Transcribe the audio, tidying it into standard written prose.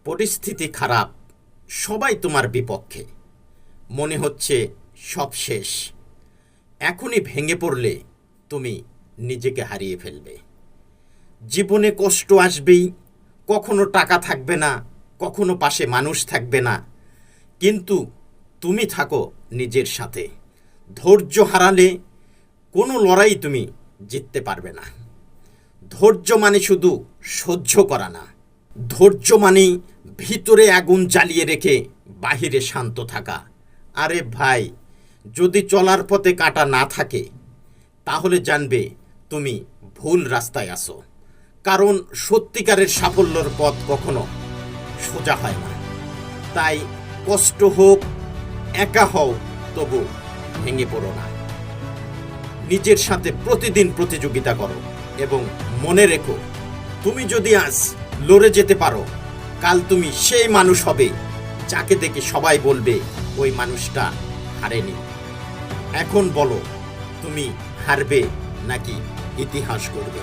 পরিস্থিতি খারাপ, সবাই তোমার বিপক্ষে, মনে হচ্ছে সব শেষ। এখনই ভেঙে পড়লে তুমি নিজেকে হারিয়ে ফেলবে। জীবনে কষ্ট আসবেই, কখনো টাকা থাকবে না, কখনো পাশে মানুষ থাকবে না, কিন্তু তুমি থাকো নিজের সাথে। ধৈর্য হারালে কোনো লড়াই তুমি জিততে পারবে না। ধৈর্য মানে শুধু সহ্য করা না, ধৈর্য মানে ভিতরে আগুন জ্বালিয়ে রেখে বাহিরে শান্ত থাকা। আরে ভাই, যদি চলার পথে কাঁটা না থাকে তাহলে জানবে তুমি ভুল রাস্তায় আছো। কারণ সত্যিকারের সাফল্যের পথ কখনো সোজা হয় না। তাই কষ্ট হোক, একা হও, তবু ভেঙে পড়ো না। নিজের সাথে প্রতিদিন প্রতিযোগিতা করো এবং মনে রেখো, তুমি যদি আজ লড়ে যেতে পারো, কাল তুমি সেই মানুষ হবে যাকে দেখে সবাই বলবে ওই মানুষটা হারেনি। এখন বলো, তুমি হারবে নাকি ইতিহাস গড়বে?